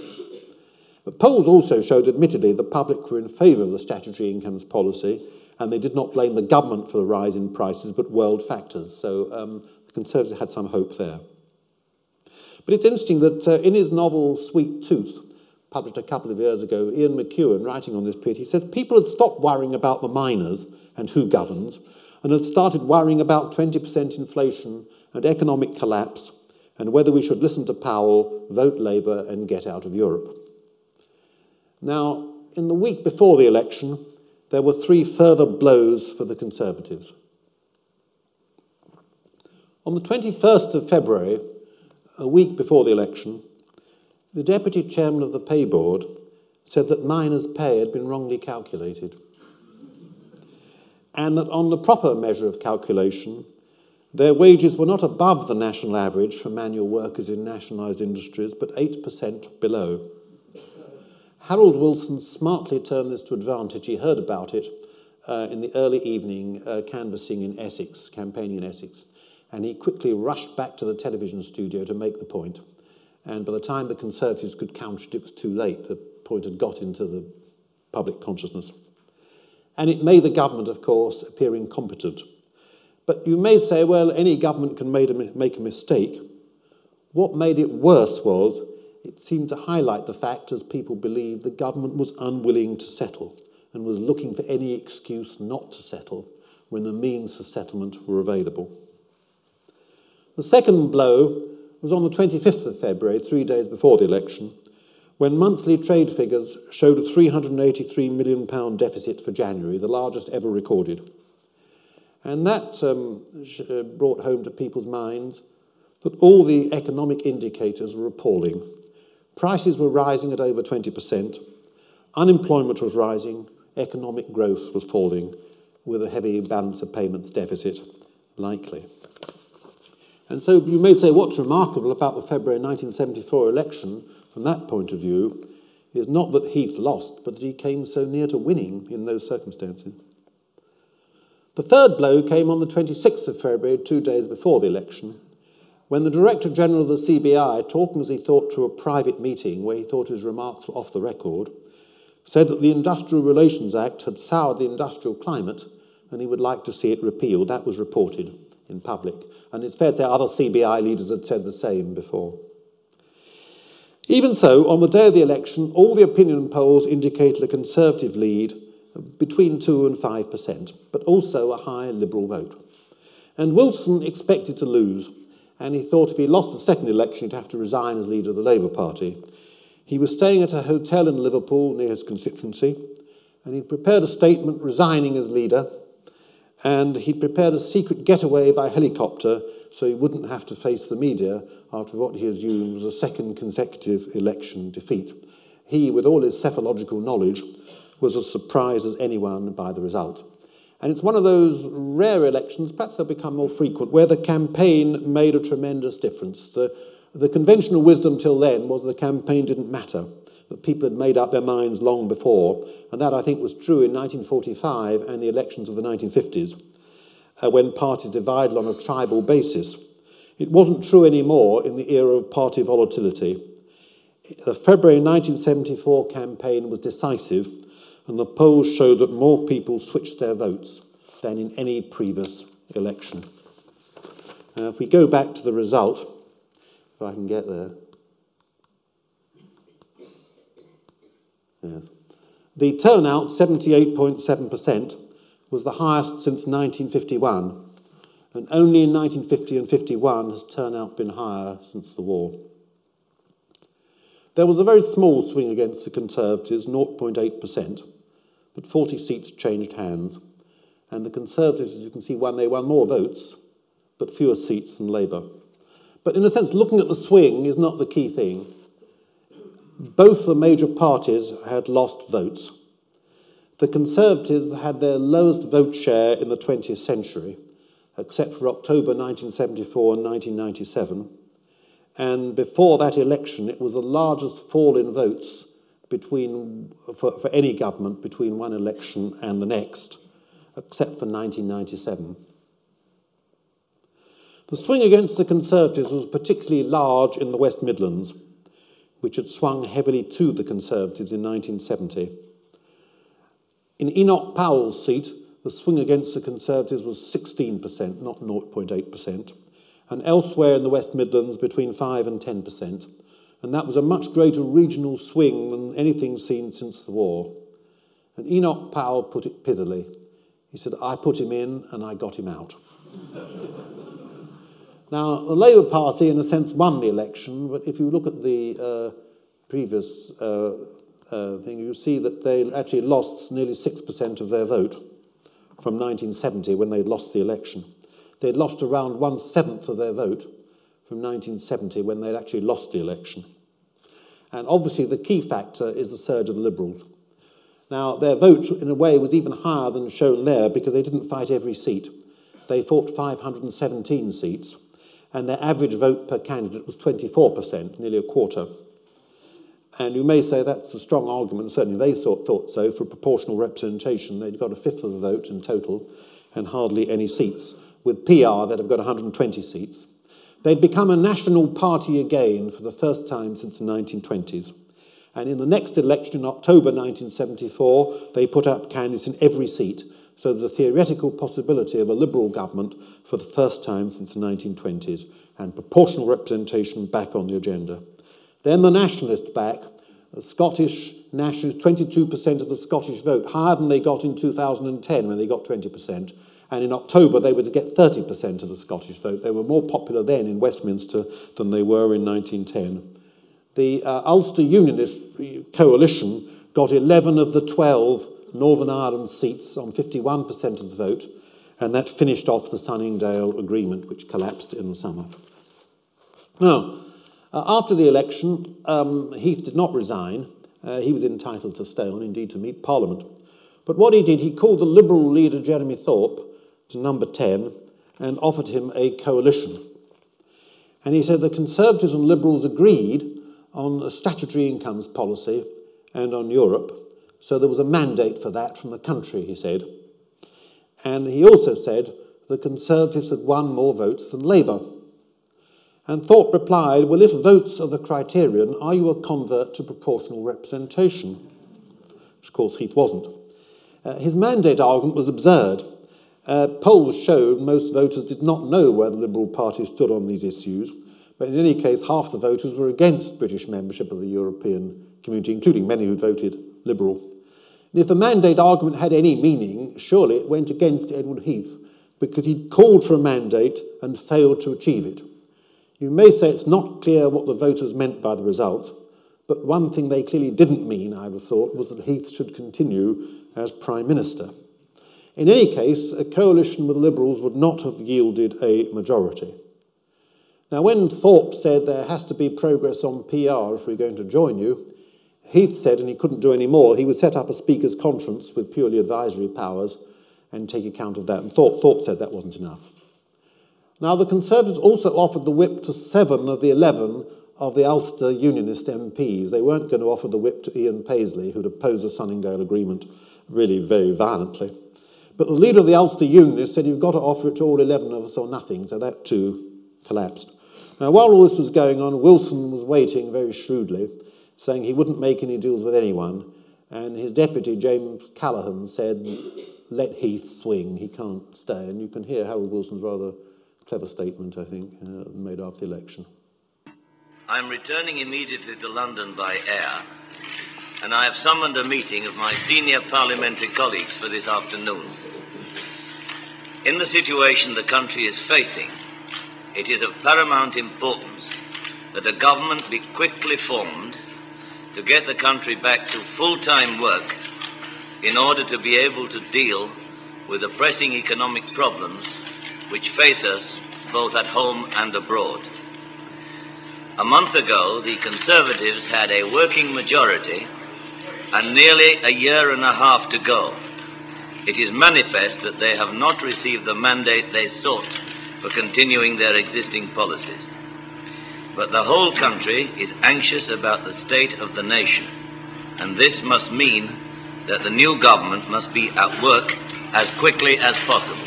But polls also showed, admittedly, the public were in favour of the statutory incomes policy, and they did not blame the government for the rise in prices, but world factors. So the Conservatives had some hope there. But it's interesting that in his novel Sweet Tooth, published a couple of years ago, Ian McEwan, writing on this period, he says people had stopped worrying about the miners and who governs, and had started worrying about 20% inflation and economic collapse, and whether we should listen to Powell, vote Labour, and get out of Europe. Now, in the week before the election, there were 3 further blows for the Conservatives. On the 21st of February, a week before the election, the Deputy Chairman of the Pay Board said that miners' pay had been wrongly calculated, and that on the proper measure of calculation, their wages were not above the national average for manual workers in nationalised industries, but 8% below. Harold Wilson smartly turned this to advantage. He heard about it in the early evening, canvassing in Essex, campaigning in Essex, and he quickly rushed back to the television studio to make the point. And by the time the Conservatives could counter it, it was too late. The point had got into the public consciousness. And it made the government, of course, appear incompetent. But you may say, well, any government can make a mistake. What made it worse was it seemed to highlight the fact, as people believed, the government was unwilling to settle and was looking for any excuse not to settle when the means for settlement were available. The second blow was on the 25th of February, 3 days before the election, when monthly trade figures showed a £383 million deficit for January, the largest ever recorded. And that brought home to people's minds that all the economic indicators were appalling. Prices were rising at over 20%, unemployment was rising, economic growth was falling, with a heavy balance of payments deficit likely. And so you may say what's remarkable about the February 1974 election from that point of view is not that Heath lost, but that he came so near to winning in those circumstances. The third blow came on the 26th of February, 2 days before the election, when the Director General of the CBI, talking as he thought to a private meeting where he thought his remarks were off the record, said that the Industrial Relations Act had soured the industrial climate and he would like to see it repealed. That was reported in public. And it's fair to say other CBI leaders had said the same before. Even so, on the day of the election, all the opinion polls indicated a Conservative lead between 2 and 5%, but also a high Liberal vote. And Winston expected to lose, and he thought if he lost the second election, he'd have to resign as leader of the Labour Party. He was staying at a hotel in Liverpool near his constituency, and he'd prepared a statement resigning as leader, and he'd prepared a secret getaway by helicopter so he wouldn't have to face the media after what he assumed was a second consecutive election defeat. He, with all his psephological knowledge, was as surprised as anyone by the result. And it's one of those rare elections, perhaps they'll become more frequent, where the campaign made a tremendous difference. The conventional wisdom till then was the campaign didn't matter, that people had made up their minds long before, and that I think was true in 1945 and the elections of the 1950s, when parties divided on a tribal basis. It wasn't true anymore in the era of party volatility. The February 1974 campaign was decisive, and the polls showed that more people switched their votes than in any previous election. If we go back to the result, if I can get there. Yes. The turnout, 78.7%, was the highest since 1951, and only in 1950 and 51 has turnout been higher since the war. There was a very small swing against the Conservatives, 0.8%, but 40 seats changed hands, and the Conservatives, as you can see, they won more votes, but fewer seats than Labour. But in a sense, looking at the swing is not the key thing. Both the major parties had lost votes. The Conservatives had their lowest vote share in the 20th century, except for October 1974 and 1997. And before that election, it was the largest fall in votes for any government between one election and the next, except for 1997. The swing against the Conservatives was particularly large in the West Midlands, which had swung heavily to the Conservatives in 1970. In Enoch Powell's seat, the swing against the Conservatives was 16%, not 0.8%, and elsewhere in the West Midlands between 5 and 10%. And that was a much greater regional swing than anything seen since the war. And Enoch Powell put it pithily. He said, "I put him in and I got him out." Now, the Labour Party, in a sense, won the election, but if you look at the previous thing, you see that they actually lost nearly 6% of their vote from 1970 when they lost the election. They'd lost around 1/7 of their vote from 1970 when they'd actually lost the election. And obviously the key factor is the surge of the Liberals. Now, their vote, in a way, was even higher than shown there because they didn't fight every seat. They fought 517 seats, and their average vote per candidate was 24%, nearly a quarter. And you may say that's a strong argument, certainly they thought so, for proportional representation. They'd got 1/5 of the vote in total and hardly any seats. With PR, they'd have got 120 seats. They'd become a national party again for the first time since the 1920s. And in the next election in October 1974, they put up candidates in every seat. So there's a theoretical possibility of a Liberal government for the first time since the 1920s, and proportional representation back on the agenda. Then the Nationalists back, the Scottish Nationalists, 22% of the Scottish vote, higher than they got in 2010 when they got 20%. And in October, they were to get 30% of the Scottish vote. They were more popular then in Westminster than they were in 1910. The Ulster Unionist Coalition got 11 of the 12 Northern Ireland seats on 51% of the vote, and that finished off the Sunningdale agreement, which collapsed in the summer. Now, after the election, Heath did not resign. He was entitled to stay on, indeed to meet Parliament. But what he did, he called the Liberal leader, Jeremy Thorpe, to number 10 and offered him a coalition. And he said the Conservatives and Liberals agreed on a statutory incomes policy and on Europe. So there was a mandate for that from the country, he said. And he also said the Conservatives had won more votes than Labour. And Thorpe replied, well, if votes are the criterion, are you a convert to proportional representation? Which, of course, Heath wasn't. His mandate argument was absurd. Polls showed most voters did not know where the Liberal Party stood on these issues, but in any case, half the voters were against British membership of the European community, including many who voted Liberal. And if the mandate argument had any meaning, surely it went against Edward Heath, because he'd called for a mandate and failed to achieve it. You may say it's not clear what the voters meant by the result, but one thing they clearly didn't mean, I would have thought, was that Heath should continue as Prime Minister. In any case, a coalition with the Liberals would not have yielded a majority. Now, when Thorpe said there has to be progress on PR if we're going to join you, Heath said, and he couldn't do any more, he would set up a speakers' conference with purely advisory powers and take account of that. And Thorpe said that wasn't enough. Now, the Conservatives also offered the whip to 7 of the 11 of the Ulster Unionist MPs. They weren't going to offer the whip to Ian Paisley, who'd opposed the Sunningdale agreement really very violently. But the leader of the Ulster Unionists said, you've got to offer it to all 11 of us or nothing, so that too collapsed. Now, while all this was going on, Wilson was waiting very shrewdly, saying he wouldn't make any deals with anyone, and his deputy, James Callaghan, said, let Heath swing, he can't stay. And you can hear Harold Wilson's rather clever statement, I think, made after the election. I'm returning immediately to London by air, and I have summoned a meeting of my senior parliamentary colleagues for this afternoon. In the situation the country is facing, it is of paramount importance that a government be quickly formed to get the country back to full-time work in order to be able to deal with the pressing economic problems which face us both at home and abroad. A month ago, the Conservatives had a working majority and nearly a year and a half to go. It is manifest that they have not received the mandate they sought for continuing their existing policies. But the whole country is anxious about the state of the nation, and this must mean that the new government must be at work as quickly as possible.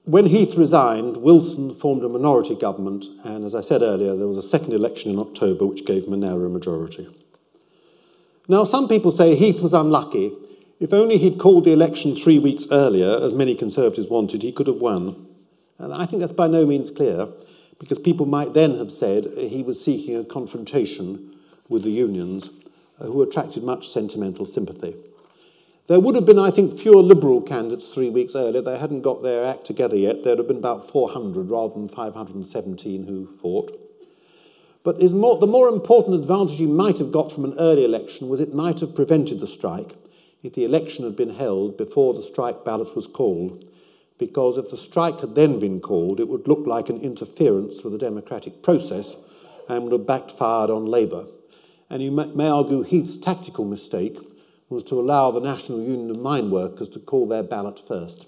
When Heath resigned, Wilson formed a minority government, and as I said earlier, there was a second election in October which gave him a narrow majority. Now, some people say Heath was unlucky. If only he'd called the election 3 weeks earlier, as many Conservatives wanted, he could have won. And I think that's by no means clear, because people might then have said he was seeking a confrontation with the unions, who attracted much sentimental sympathy. There would have been, I think, fewer Liberal candidates 3 weeks earlier. They hadn't got their act together yet. There would have been about 400 rather than 517 who fought. But the more important advantage he might have got from an early election was it might have prevented the strike if the election had been held before the strike ballot was called. Because if the strike had then been called, it would look like an interference with the democratic process and would have backfired on Labour. And you may argue Heath's tactical mistake was to allow the National Union of Mine Workers to call their ballot first.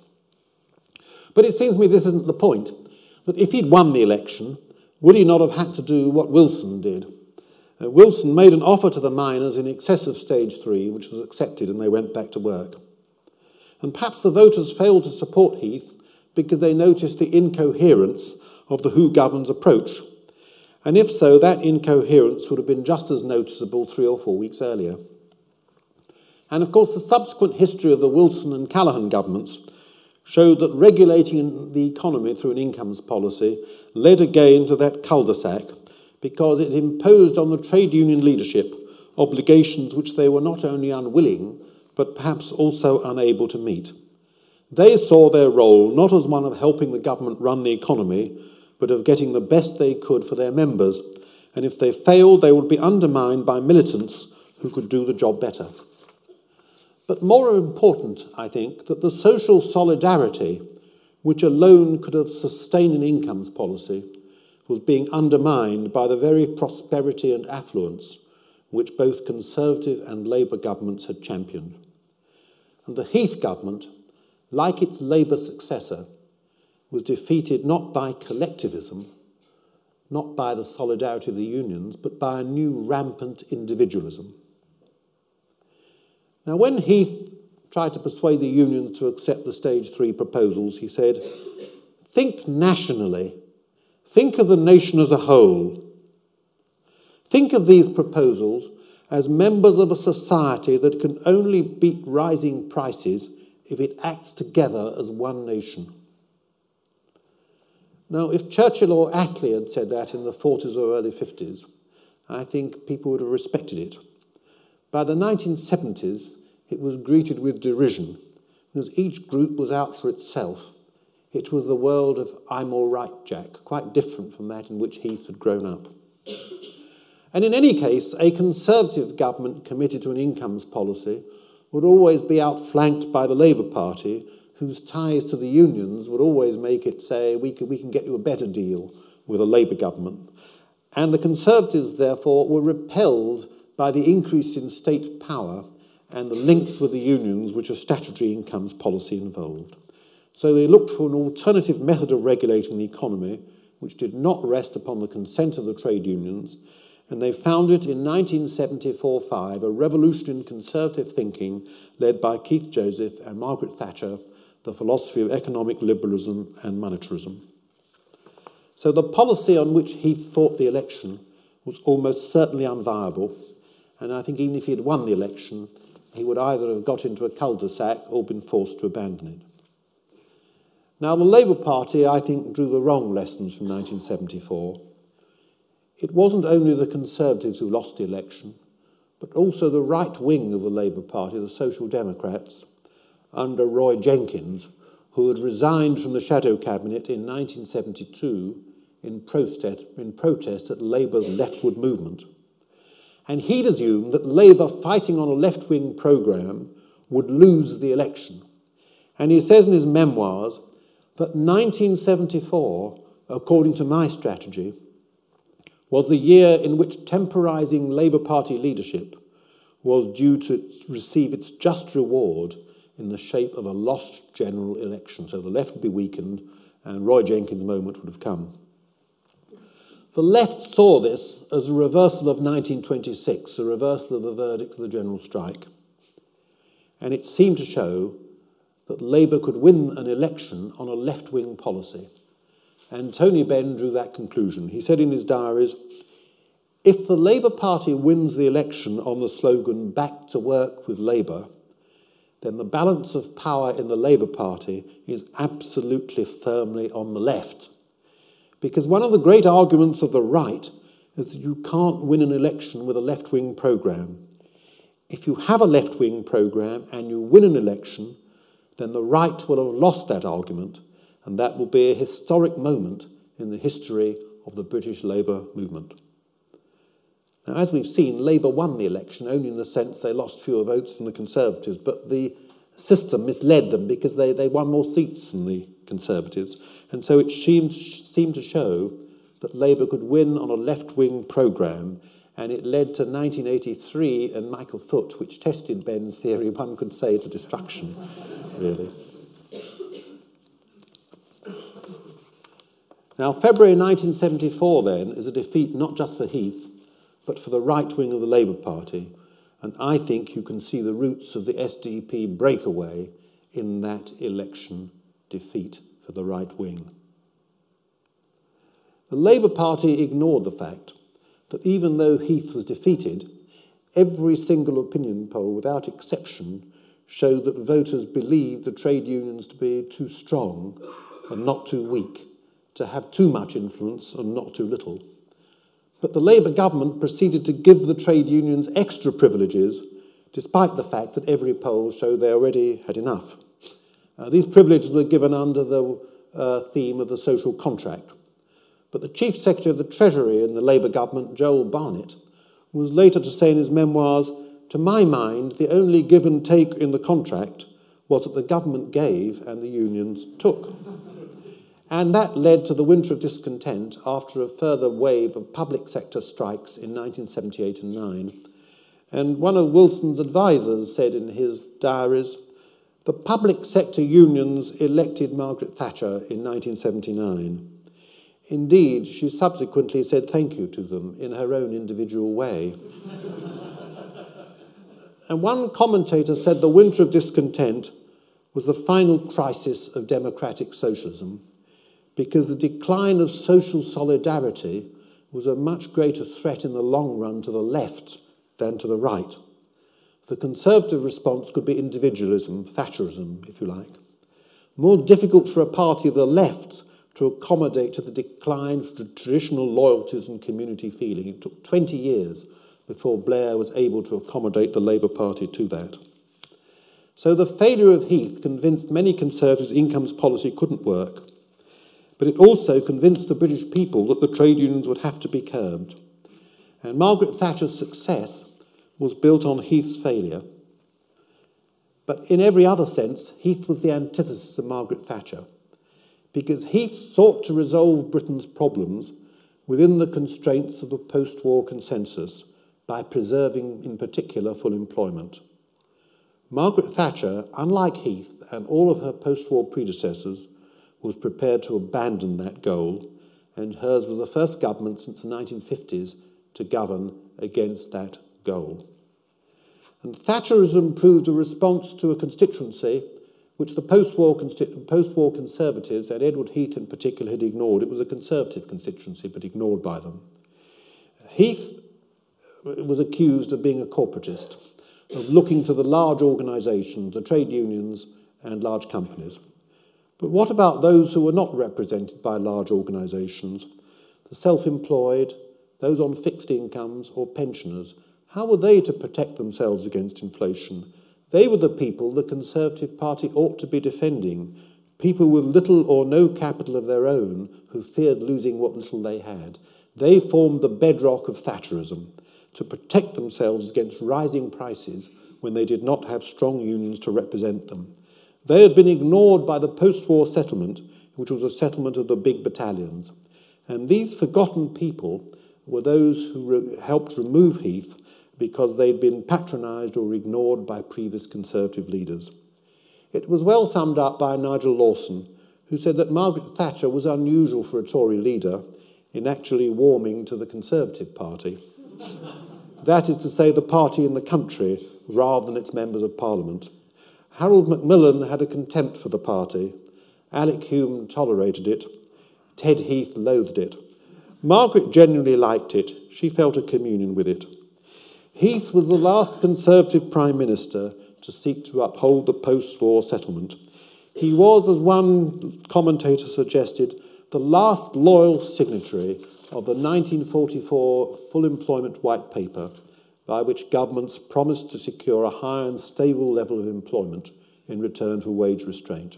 But it seems to me this isn't the point, that if he'd won the election, would he not have had to do what Wilson did? Wilson made an offer to the miners in excess of stage 3, which was accepted, and they went back to work. And perhaps the voters failed to support Heath because they noticed the incoherence of the who governs approach. And if so, that incoherence would have been just as noticeable 3 or 4 weeks earlier. And of course, the subsequent history of the Wilson and Callaghan governments showed that regulating the economy through an incomes policy led again to that cul-de-sac, because it imposed on the trade union leadership obligations which they were not only unwilling, but perhaps also unable to meet. They saw their role not as one of helping the government run the economy, but of getting the best they could for their members, and if they failed, they would be undermined by militants who could do the job better. But more important, I think, that the social solidarity, which alone could have sustained an incomes policy, was being undermined by the very prosperity and affluence which both Conservative and Labour governments had championed. And the Heath government, like its Labour successor, was defeated not by collectivism, not by the solidarity of the unions, but by a new rampant individualism. Now, when Heath tried to persuade the unions to accept the Stage 3 proposals, he said, "Think nationally. Think of the nation as a whole. Think of these proposals as members of a society that can only beat rising prices if it acts together as one nation." Now, if Churchill or Attlee had said that in the 40s or early 50s, I think people would have respected it. By the 1970s, it was greeted with derision, because each group was out for itself. It was the world of "I'm all right, Jack," quite different from that in which Heath had grown up. And in any case, a Conservative government committed to an incomes policy would always be outflanked by the Labour Party, whose ties to the unions would always make it say, we can get you a better deal with a Labour government. And the Conservatives, therefore, were repelled by the increase in state power and the links with the unions which a statutory incomes policy involved. So they looked for an alternative method of regulating the economy, which did not rest upon the consent of the trade unions, and they founded in 1974-5 a revolution in conservative thinking led by Keith Joseph and Margaret Thatcher, the philosophy of economic liberalism and monetarism. So the policy on which Heath fought the election was almost certainly unviable, and I think even if he had won the election, he would either have got into a cul-de-sac or been forced to abandon it. Now, the Labour Party, I think, drew the wrong lessons from 1974. It wasn't only the Conservatives who lost the election, but also the right wing of the Labour Party, the Social Democrats, under Roy Jenkins, who had resigned from the Shadow Cabinet in 1972 in protest at Labour's leftward movement. And he'd assumed that Labour, fighting on a left-wing programme, would lose the election. And he says in his memoirs that 1974, according to my strategy, was the year in which temporising Labour Party leadership was due to receive its just reward in the shape of a lost general election. So the left would be weakened and Roy Jenkins' moment would have come. The left saw this as a reversal of 1926, a reversal of the verdict of the general strike. And it seemed to show that Labour could win an election on a left-wing policy. And Tony Benn drew that conclusion. He said in his diaries, "If the Labour Party wins the election on the slogan 'Back to Work with Labour,' then the balance of power in the Labour Party is absolutely firmly on the left. Because one of the great arguments of the right is that you can't win an election with a left-wing programme. If you have a left-wing programme and you win an election, then the right will have lost that argument, and that will be a historic moment in the history of the British Labour movement." Now, as we've seen, Labour won the election only in the sense they lost fewer votes than the Conservatives, but the system misled them because they won more seats than the Conservatives. And so it seemed to show that Labour could win on a left-wing programme, and it led to 1983 and Michael Foot, which tested Benn's theory, one could say, to destruction, really. Now, February 1974, then, is a defeat not just for Heath, but for the right wing of the Labour Party, and I think you can see the roots of the SDP breakaway in that election defeat for the right wing. The Labour Party ignored the fact that even though Heath was defeated, every single opinion poll, without exception, showed that voters believed the trade unions to be too strong and not too weak, to have too much influence and not too little. But the Labour government proceeded to give the trade unions extra privileges, despite the fact that every poll showed they already had enough. These privileges were given under the theme of the social contract. But the Chief Secretary of the Treasury in the Labour government, Joel Barnett, was later to say in his memoirs, "To my mind, the only give and take in the contract was that the government gave and the unions took." And that led to the winter of discontent after a further wave of public sector strikes in 1978 and 9. And one of Wilson's advisors said in his diaries, "The public sector unions elected Margaret Thatcher in 1979. Indeed, she subsequently said thank you to them in her own individual way. And one commentator said the winter of discontent was the final crisis of democratic socialism, because the decline of social solidarity was a much greater threat in the long run to the left than to the right. The Conservative response could be individualism, Thatcherism, if you like. More difficult for a party of the left to accommodate to the decline of traditional loyalties and community feeling. It took 20 years before Blair was able to accommodate the Labour Party to that. So the failure of Heath convinced many Conservatives incomes policy couldn't work, but it also convinced the British people that the trade unions would have to be curbed. And Margaret Thatcher's success was built on Heath's failure. But in every other sense, Heath was the antithesis of Margaret Thatcher, because Heath sought to resolve Britain's problems within the constraints of the post-war consensus by preserving, in particular, full employment. Margaret Thatcher, unlike Heath and all of her post-war predecessors, was prepared to abandon that goal, and hers was the first government since the 1950s to govern against that goal. And Thatcherism proved a response to a constituency which the post-war Conservatives, and Edward Heath in particular, had ignored. It was a Conservative constituency, but ignored by them. Heath was accused of being a corporatist, of looking to the large organisations, the trade unions and large companies. But what about those who were not represented by large organisations, the self-employed, those on fixed incomes or pensioners? How were they to protect themselves against inflation? They were the people the Conservative Party ought to be defending, people with little or no capital of their own who feared losing what little they had. They formed the bedrock of Thatcherism, to protect themselves against rising prices when they did not have strong unions to represent them. They had been ignored by the post-war settlement, which was a settlement of the big battalions. And these forgotten people were those who helped remove Heath because they'd been patronised or ignored by previous Conservative leaders. It was well summed up by Nigel Lawson, who said that Margaret Thatcher was unusual for a Tory leader in actually warming to the Conservative Party. That is to say, the party in the country rather than its members of Parliament. Harold Macmillan had a contempt for the party. Alec Hume tolerated it. Ted Heath loathed it. Margaret genuinely liked it. She felt a communion with it. Heath was the last Conservative Prime Minister to seek to uphold the post-war settlement. He was, as one commentator suggested, the last loyal signatory of the 1944 Full Employment White Paper, by which governments promised to secure a high and stable level of employment in return for wage restraint.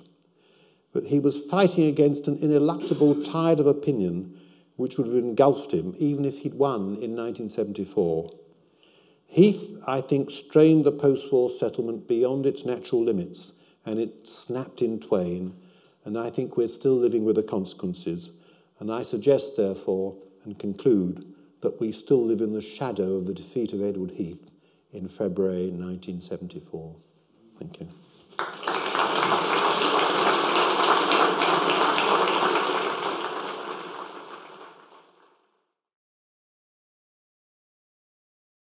But he was fighting against an ineluctable tide of opinion which would have engulfed him even if he'd won in 1974. Heath, I think, strained the post-war settlement beyond its natural limits, and it snapped in twain, and I think we're still living with the consequences. And I suggest, therefore, and conclude, that we still live in the shadow of the defeat of Edward Heath in February 1974. Thank you.